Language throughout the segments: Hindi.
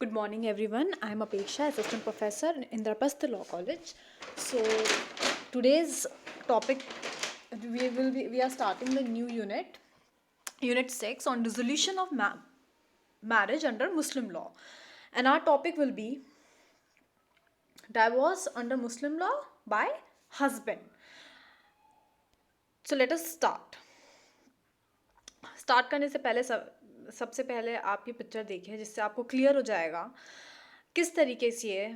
Good morning, everyone. I am Apeksha, Assistant Professor in Indraprastha Law College. So, today's topic we are starting the new Unit 6 on dissolution of marriage under Muslim law, and our topic will be divorce under Muslim law by husband. So, let us start. Start करने से पहले सबसे पहले आप ये पिक्चर देखिए, जिससे आपको क्लियर हो जाएगा किस तरीके से ये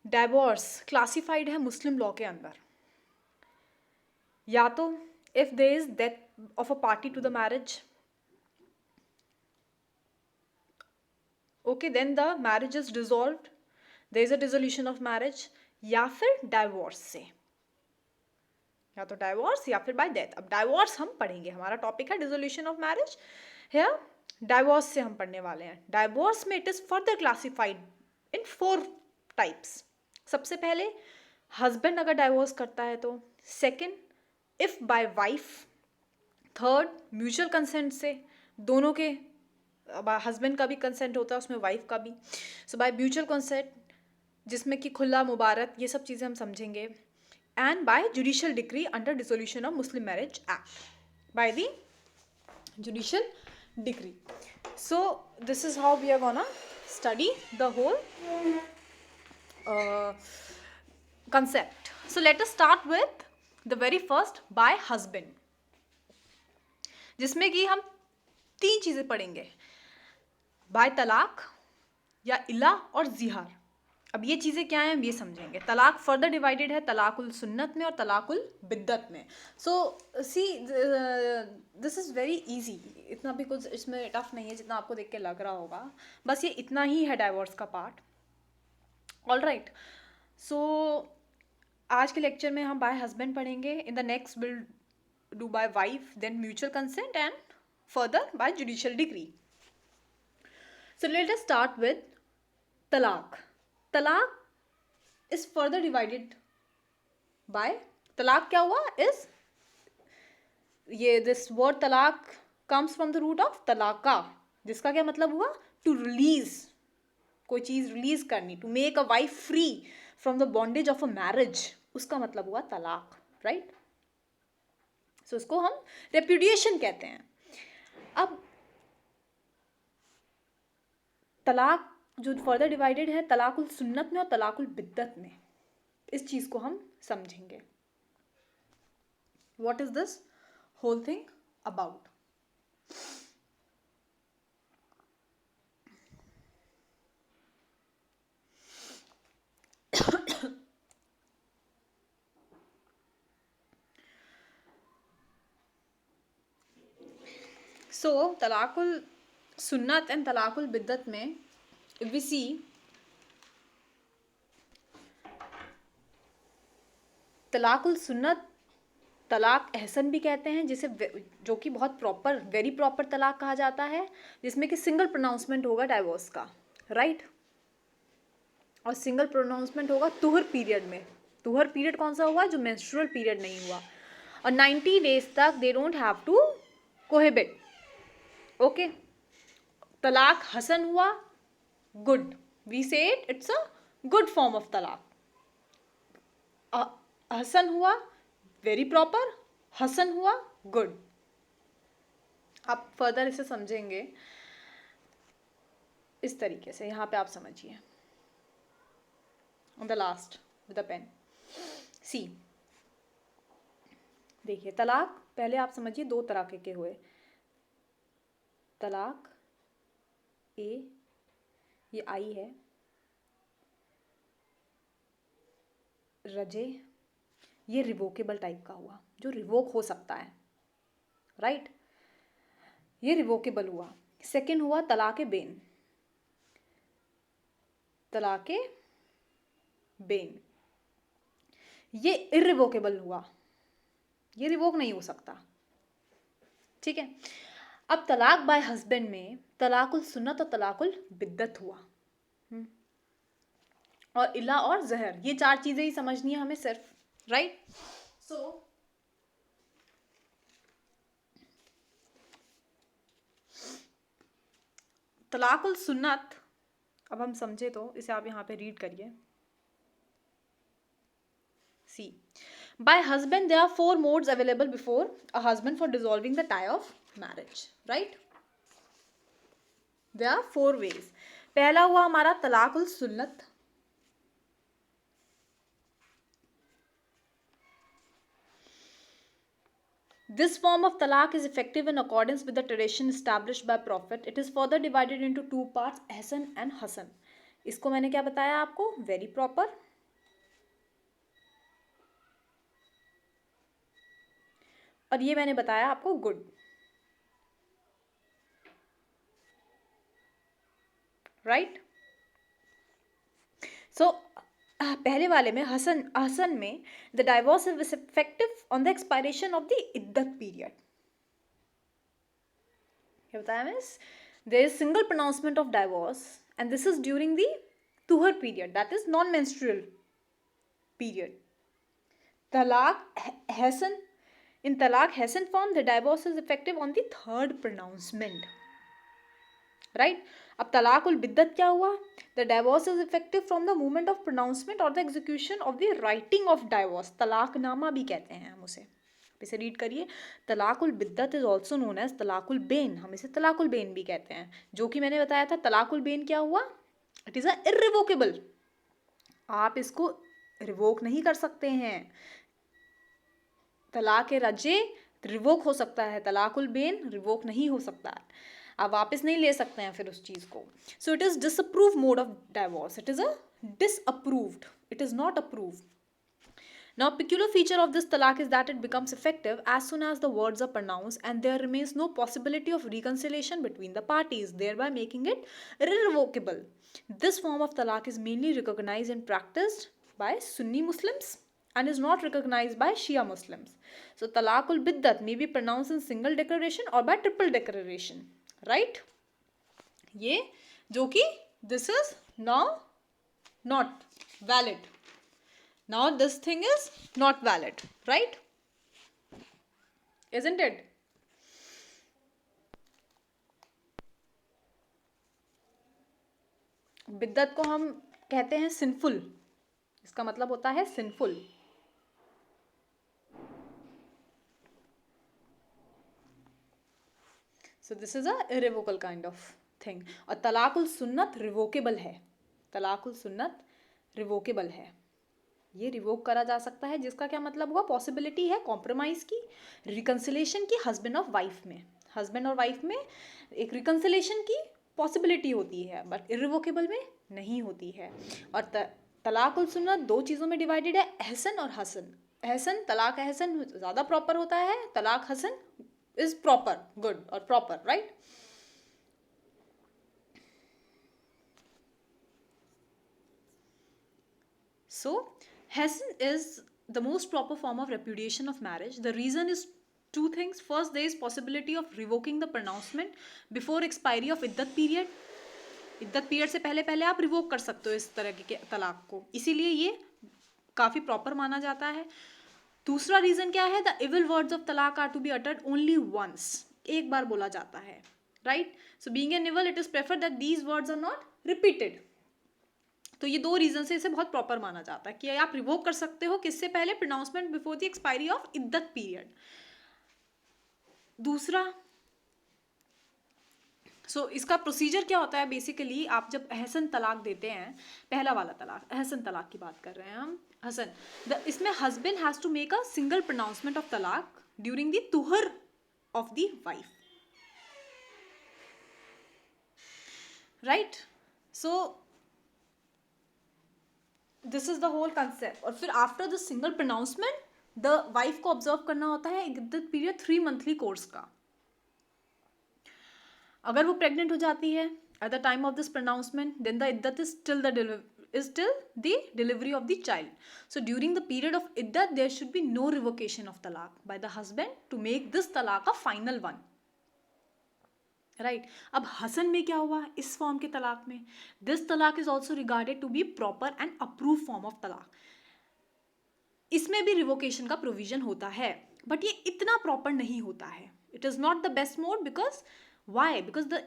डाइवोर्स क्लासिफाइड है मुस्लिम लॉ के अंदर. या तो if there is death of a party to the marriage, okay, then the marriage is dissolved, there is a dissolution of marriage, या फिर डाइवोर्स से, या तो डाइवोर्स या फिर बाय डेथ. अब डाइवोर्स हम पढ़ेंगे, हमारा टॉपिक है dissolution of marriage. Here divorce से हम पढ़ने वाले हैं. डाइवोर्स में it is further classified in 4 types. सबसे पहले हस्बैंड अगर डाइवोर्स करता है तो. Second, if bye wife. Third, mutual consent से, दोनों के, हस्बैंड का भी कंसेंट होता है उसमें, वाइफ का भी. सो बाय म्यूचुअल कंसेंट, जिसमें कि खुला मुबारक, ये सब चीज़ें हम समझेंगे. And by judicial decree under dissolution of Muslim Marriage Act, by the judicial decree. So this is how we are gonna study the whole concept. So let us start with the very first, by husband, जिसमें कि हम 3 चीज़ें पढ़ेंगे: बाय तलाक, या इला और जिहार. अब ये चीज़ें क्या हैं हम ये समझेंगे. तलाक फर्दर डिवाइडेड है तलाकुल सुन्नत में और तलाकुल बिद्दत में. सो सी, दिस इज़ वेरी इजी. इतना भी कुछ इसमें टफ नहीं है जितना आपको देख के लग रहा होगा. बस ये इतना ही है डाइवोर्स का पार्ट. All right. सो आज के लेक्चर में हम बाय हस्बैंड पढ़ेंगे. इन the next will do by wife, then mutual consent, and further bye judicial degree. So let us start with तलाक. तलाक is further divided by, तलाक क्या हुआ is, ये this word तलाक comes from the root of तलाका, जिसका क्या मतलब हुआ, to release, कोई चीज़ रिलीज करनी, to make a wife free from the bondage of a marriage, उसका मतलब हुआ तलाक. राइट. सो उसको हम रेप्यूडिएशन कहते हैं. अब तलाक जो फर्दर डिवाइडेड है तलाकुल सुन्नत में और तलाकुल बिद्दत में, इस चीज़ को हम समझेंगे. What is this whole thing about. So तलाकुल सुन्नत एंड तलाकुल बिद्दत में if we see, तलाकुल सुन्नत तलाक एहसन भी कहते हैं, जिसे जो कि बहुत प्रॉपर, वेरी प्रॉपर तलाक कहा जाता है, जिसमें कि सिंगल प्रोनाउंसमेंट होगा डाइवोर्स का. राइट. और सिंगल प्रोनाउंसमेंट होगा तुहर पीरियड में. तुहर पीरियड कौन सा हुआ, जो मेंस्ट्रुअल पीरियड नहीं हुआ. और 90 डेज तक they don't have to cohabit. Okay. तलाक हसन हुआ, good, we say it's a good form of तलाक. हसन हुआ वेरी प्रॉपर, हसन हुआ गुड. आप फर्दर इसे समझेंगे इस तरीके से. यहाँ पे आप समझिए on the last with a pen. See, देखिए तलाक पहले आप समझिए 2 तरह के हुए. तलाक ए, ये आई है, रजे, ये रिवोकेबल टाइप का हुआ, जो रिवोक हो सकता है. राइट. ये रिवोकेबल हुआ. सेकंड हुआ तलाक बेन. तलाक बेन ये इरिवोकेबल हुआ, ये रिवोक नहीं हो सकता. ठीक है. अब तलाक बाय हस्बैंड में तलाकुल सुन्नत और तलाकुल बिद्दत हुआ. और इला और जहर, ये 4 चीजें ही समझनी है हमें सिर्फ. राइट. सो तलाकुल सुन्नत अब हम समझे तो इसे आप यहाँ पे रीड करिए। सी, by husband there are 4 modes available before a husband for dissolving the tie of marriage, right? there are 4 ways. पहला हुआ हमारा तलाकुल सुन्नत। This form of talaq is effective in accordance with the tradition established by Prophet. It is further divided into 2 parts, Ahsan and Hasan. इसको मैंने क्या बताया आपको? Very proper. और ये मैंने बताया आपको good. Right? So पहले वाले में हसन में the divorce is effective on the expiration of the इद्दत period. क्या बताया miss? There is single pronouncement of divorce and this is during the tuhar period, that is non-menstrual period. Talaq hasan, in talaq hasan form the divorce is effective on the 3rd pronouncement, right? अब तलाकुल बिद्दत क्या हुआ? The divorce is effective from the moment of pronouncement or the execution of the writing of divorce. तलाकनामा भी कहते हैं हम उसे। इसे रीड करिए। तलाकुल बिद्दत इज ऑल्सो नोन एज तलाकुल बेन, हम इसे तलाकुल बेन भी कहते हैं। जो कि मैंने बताया था तलाकुल बेन क्या हुआ? इट इज़ अ इर्रिवोकेबल, आप इसको रिवोक नहीं कर सकते हैं। तलाक रजे रिवोक हो सकता है, तलाकुल बेन रिवोक नहीं हो सकता है, आप वापस नहीं ले सकते हैं फिर उस चीज़ को। So it is disapprove mode of divorce, it is a disapproved, it is not approved. Now, peculiar feature of this talaq is that it becomes effective as soon as the words are pronounced and there remains no possibility of reconciliation between the parties, thereby making it irrevocable. This form of talaq is mainly recognized and practiced by Sunni Muslims and is not recognized by Shia Muslims. So, talaqul biddat may be pronounced in single declaration or by triple declaration, right? ये जो कि this is now not valid. Now this thing is not valid, right? Isn't it? बिद्दत को हम कहते हैं सिंफुल, इसका मतलब होता है sinful. So this is a irrevocable kind of thing. और तलाकुल सुन्नत रिवोकेबल है, तलाकुल सुन्नत रिवोकेबल है, ये रिवोक करा जा सकता है, जिसका क्या मतलब हुआ? पॉसिबिलिटी है कॉम्प्रोमाइज़ की, रिकन्सिलेशन की हस्बैंड और वाइफ में, हस्बैंड और वाइफ में एक रिकन्सिलेशन की पॉसिबिलिटी होती है, बट इरिवोकेबल में नहीं होती है। और तलाकुल सुन्नत 2 चीज़ों में डिवाइडेड है, अहसन और हसन। अहसन, तलाक अहसन ज़्यादा प्रॉपर होता है, तलाक हसन इज प्रॉपर, गुड और proper, right? So, Hasan is the most proper form of repudiation of marriage. The reason is 2 things. First, there is possibility of revoking the pronouncement before expiry of iddat period. इद्दत पीरियड से पहले पहले आप रिवोक कर सकते हो इस तरह के तलाक को, इसीलिए ये काफ़ी प्रॉपर माना जाता है। दूसरा रीज़न क्या है? The evil words of talaq are to be uttered only once, एक बार बोला जाता है, right? So being an evil it is prefer that these words are not repeated. तो ये 2 रीजन से इसे बहुत प्रॉपर माना जाता है कि आप रिवोक कर सकते हो किससे पहले? Pronouncement before the expiry of इद्दत पीरियड। दूसरा, इसका प्रोसीजर क्या होता है? बेसिकली आप जब अहसन तलाक देते हैं, पहला वाला तलाक, अहसन तलाक की बात कर रहे हैं हम, हसन, इसमें husband has to make a single pronouncement of talaq during the tuhr of the wife, right? So this is the whole concept. और फिर after the single pronouncement the wife को ऑब्जर्व करना होता है इद्दत पीरियड 3 मंथली कोर्स का। अगर वो प्रेग्नेंट हो जाती है at the time of this pronouncement, then the इद्दत is till the delivery of the child. So during the period of इद्दत there should be no revocation of तलाक by the husband to make this तलाक अ फाइनल वन, राइट? अब हसन में क्या हुआ? इस फॉर्म के तलाक में, this talaq is also regarded to be proper and approve form of talaq. इसमें भी रिवोकेशन का प्रोविजन होता है, बट ये इतना प्रॉपर नहीं होता है। It is not the best mode, because why? Because the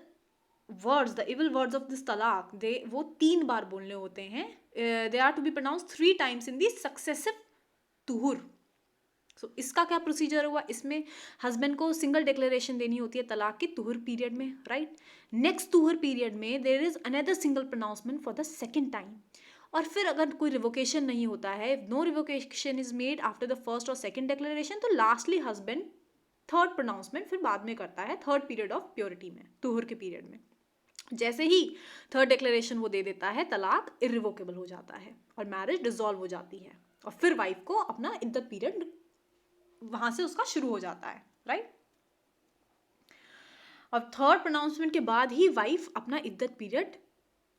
words, the evil words of this तलाक, वो 3 बार बोलने होते हैं. They are to be pronounce 3 times in the successive तुहुर. सो इसका क्या प्रोसीजर हुआ, इसमें हस्बैंड को सिंगल डिक्लेरेशन देनी होती है तलाक की तुहर पीरियड में, राइट. नेक्स्ट तुहर पीरियड में there is another single pronouncement for the second time. और फिर अगर कोई रिवोकेशन नहीं होता है, no revocation is made after the first और सेकेंड डिक्लेरेशन, तो लास्टली हस्बैंड थर्ड प्रोनाउंसमेंट फिर बाद में करता है थर्ड पीरियड ऑफ प्योरिटी में, तुहर के पीरियड में. जैसे ही थर्ड डिक्लेरेशन वो दे देता है, तलाक इरिवोकेबल हो जाता है और मैरिज डिसॉल्व हो जाती है. और फिर वाइफ को अपना इद्दत पीरियड वहां से उसका शुरू हो जाता है, राइट. और थर्ड प्रोनाउंसमेंट के बाद ही वाइफ अपना इद्दत पीरियड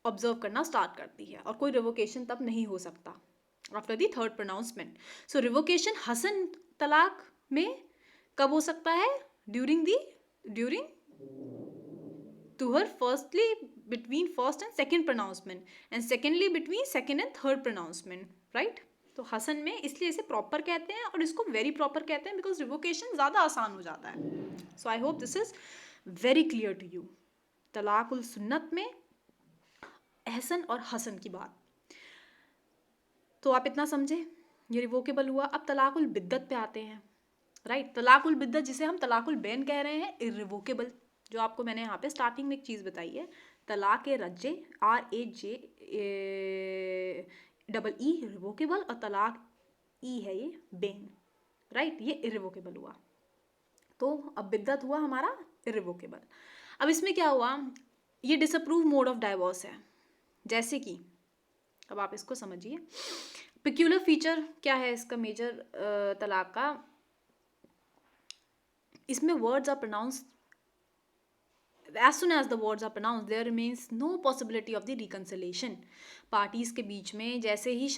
ऑब्जर्व करना स्टार्ट करती है, और कोई रिवोकेशन तब नहीं हो सकता after the third pronouncement. So revocation Hasan talaq में कब हो सकता है, during tuhr, firstly between first and second pronouncement, and secondly between second and third pronouncement, right. तो हसन में इसलिए इसे प्रॉपर कहते हैं और इसको वेरी प्रॉपर कहते हैं बिकॉज रिवोकेशन ज़्यादा आसान हो जाता है. So I hope this is very clear to you. तलाकुल सुन्नत में एहसन और हसन की बात, तो आप इतना समझे, ये रिवोकेबल हुआ. अब तलाकुल बिद्दत पे आते हैं, राइट. तलाकुल बिद्दत जिसे हम तलाकुल बैन कह रहे हैं, इरिवोकेबल, जो आपको मैंने यहाँ पे स्टार्टिंग में एक चीज़ बताई है, तलाक रज्जे RAJ डबल ई रिवोकेबल, और तलाक ई है ये बेन, राइट. ये इरिवोकेबल हुआ. तो अब बिद्दत हुआ हमारा इरिवोकेबल. अब इसमें क्या हुआ, ये डिसअप्रूव मोड ऑफ डाइवोर्स है. जैसे कि अब आप इसको समझिए, पिक्यूलर फीचर क्या है इसका मेजर तलाक का, इसमें words are pronounced, as soon as the words are pronounced there remains no possibility of the reconciliation. Parties के बीच में जैसे ही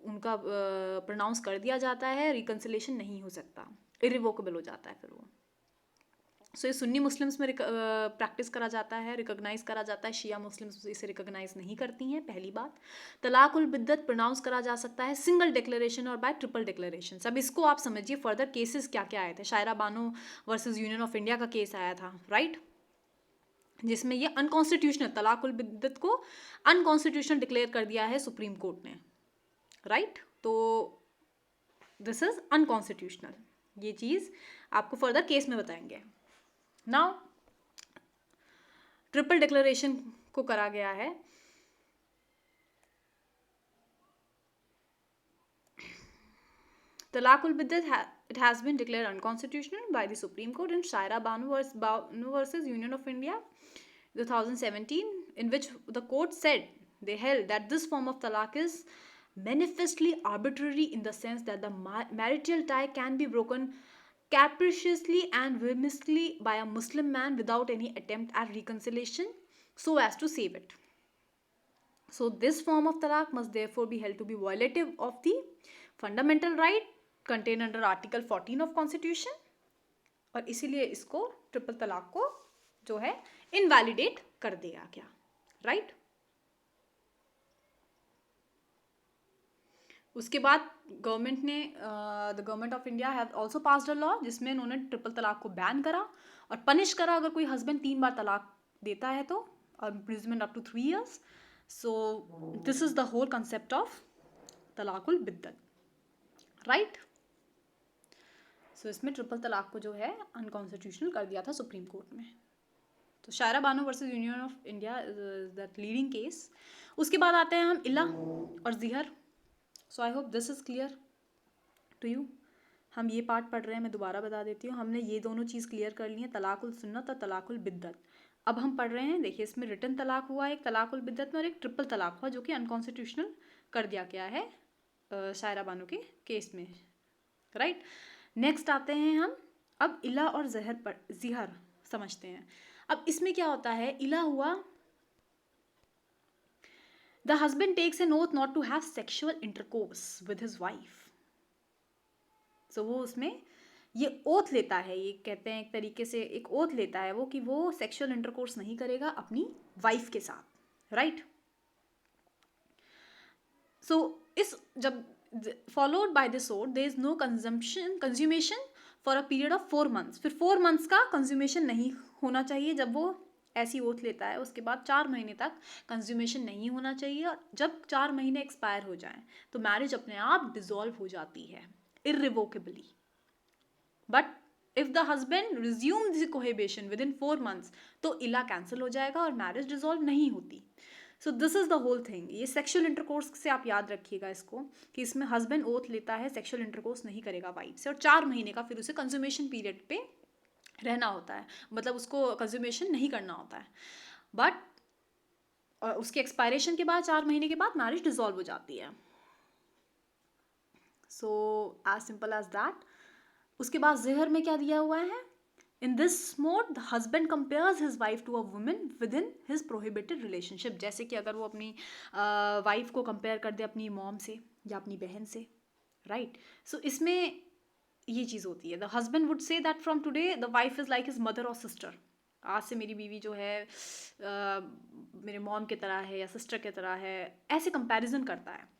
उनका प्रोनाउंस कर दिया जाता है, रिकन्सिलेशन नहीं हो सकता, इरिवोकेबल हो जाता है फिर वो. सो ये सुन्नी मुस्लिम्स में प्रैक्टिस करा जाता है, रिकॉग्नाइज करा जाता है. शिया मुस्लिम्स इसे रिकॉग्नाइज नहीं करती हैं. पहली बात, तलाकुल बिद्दत प्रोनाउंस करा जा सकता है सिंगल डिक्लेरेशन और बाय ट्रिपल डिक्लेरेशन. अब इसको आप समझिए फर्दर केसेस क्या क्या आए थे. Shayara Bano versus union of India का केस आया था, राइट, जिसमें ये अनकॉन्स्टिट्यूशनल, तलाकुल बिद्दत को अनकॉन्स्टिट्यूशनल डिक्लेयर कर दिया है सुप्रीम कोर्ट ने, राइट. तो दिस इज अनकॉन्स्टिट्यूशनल. ये चीज़ आपको फर्दर केस में बताएंगे. नाउ ट्रिपल डिक्लेरेशन को करा गया है. तलाकुल बिद्दत it has been declared unconstitutional by the Supreme Court in Shaira Banu versus Union of India 2017, in which the court said, they held that this form of talaq is manifestly arbitrary in the sense that the marital tie can be broken capriciously and whimsically by a Muslim man without any attempt at reconciliation so as to save it. So this form of talaq must therefore be held to be violative of the fundamental right contained under Article 14 of Constitution, और इसीलिए इसको ट्रिपल तलाक को जो है इनवैलिडेट कर दिया गया, राइट. उसके बाद गवर्नमेंट ने the government of India have also passed a law जिसमें उन्होंने ट्रिपल तलाक को बैन करा और पनिश करा अगर कोई हस्बैंड 3 बार तलाक देता है तो, imprisonment up to 3 years. So this is the whole concept of तलाकुल बिद्दत, राइट. सो इसमें ट्रिपल तलाक को जो है अनकॉन्स्टिट्यूशनल कर दिया था सुप्रीम कोर्ट में. तो Shayara Bano versus union of India that leading case. उसके बाद आते हैं हम इला और जिहर. So I hope this is clear to you. हम ये पार्ट पढ़ रहे हैं, मैं दोबारा बता देती हूँ. हमने ये दोनों चीज़ क्लियर कर ली है, तलाकुल सुन्नत और तलाकुल बिद्दत. अब हम पढ़ रहे हैं, देखिए इसमें रिटन तलाक हुआ एक तलाकुल बिद्दत में, और एक ट्रिपल तलाक हुआ जो कि अनकॉन्स्टिट्यूशनल कर दिया गया है शायरा बानो के केस में, राइट. नेक्स्ट आते हैं हम अब इला और जिहर समझते हैं. अब इसमें क्या होता है, इला हुआ the husband takes an oath not to have sexual intercourse with his wife. So वो उसमें ये ओथ लेता है, ये कहते हैं एक तरीके से एक ओथ लेता है वो कि वो सेक्सुअल इंटरकोर्स नहीं करेगा अपनी वाइफ के साथ, राइट. सो इस जब followed by this oath there is no consummation for a period of 4 months. फिर 4 months का कंज्यूमेशन नहीं होना चाहिए जब वो ऐसी ओथ लेता है उसके बाद 4 महीने तक कंज्यूमेशन नहीं होना चाहिए, और जब 4 महीने एक्सपायर हो जाएं तो मैरिज अपने आप डिसॉल्व हो जाती है irrevocably. But if the husband resume the cohabitation within 4 months तो इला कैंसिल हो जाएगा और मैरिज डिसॉल्व नहीं होती। So this is the whole thing. ये सेक्शुअल इंटरकोर्स से आप याद रखिएगा इसको, कि इसमें हस्बैंड ओथ लेता है सेक्शुअल इंटरकोर्स नहीं करेगा वाइफ से, और 4 महीने का फिर उसे कंज्यूमेशन पीरियड पे रहना होता है, मतलब उसको कंज्यूमेशन नहीं करना होता है। बट उसके एक्सपायरेशन के बाद 4 महीने के बाद मैरिज डिसॉल्व हो जाती है। So as simple as that. उसके बाद ज़हर में क्या दिया हुआ है, in this mode the husband compares his wife to a woman within his prohibited relationship. जैसे कि अगर वो अपनी वाइफ को कंपेयर कर दे अपनी मॉम से या अपनी बहन से, राइट। सो इसमें ये चीज़ होती है, the husband would say that from today the wife is like his mother और सिस्टर। आज से मेरी बीवी जो है मेरे मॉम की तरह है या सिस्टर की तरह है, ऐसे कंपैरिजन करता है।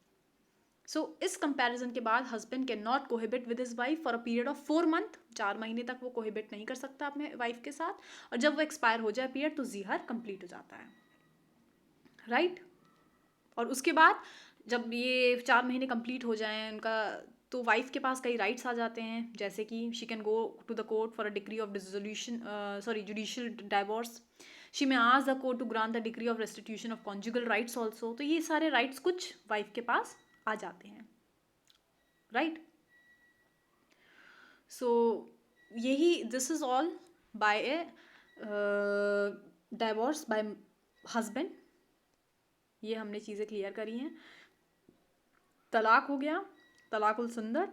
सो इस कंपैरिजन के बाद husband can not cohabit with his wife for a period of 4 months। 4 महीने तक वो कोहिबिट नहीं कर सकता अपने वाइफ के साथ, और जब वो एक्सपायर हो जाए पीरियड तो ज़िहार कंप्लीट हो जाता है, राइट। और उसके बाद जब ये 4 महीने कंप्लीट हो जाएं उनका, तो वाइफ के पास कई राइट्स आ जाते हैं, जैसे कि she can go to the court for a degree of dissolution judicial divorce. She may ask the court to grant the degree of restitution of conjugal rights also. तो ये सारे राइट्स कुछ वाइफ के पास आ जाते हैं, राइट। सो यही this is all by a divorce by husband. ये हमने चीज़ें क्लियर करी हैं। तलाक हो गया, तलाकुल सुंदर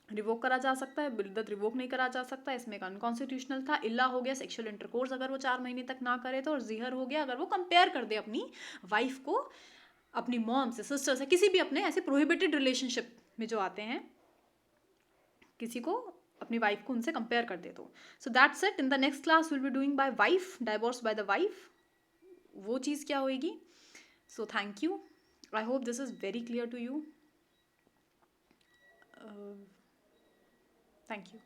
रिवोक करा जा सकता है, बिल्दत रिवोक नहीं करा जा सकता, इसमें एक अनकॉन्स्टिट्यूशनल था। इल्ला हो गया सेक्सुअल इंटरकोर्स अगर वो 4 महीने तक ना करे तो, और ज़िहर हो गया अगर वो कंपेयर कर दे अपनी वाइफ को अपनी मॉम से, सिस्टर से, किसी भी अपने ऐसे प्रोहिबिटेड रिलेशनशिप में जो आते हैं, किसी को अपनी वाइफ को उनसे कंपेयर कर दे तो। So that's it. In the next class will be doing by wife, divorce by the wife, वो चीज़ क्या होएगी। So thank you, I hope this is very clear to you. Thank you.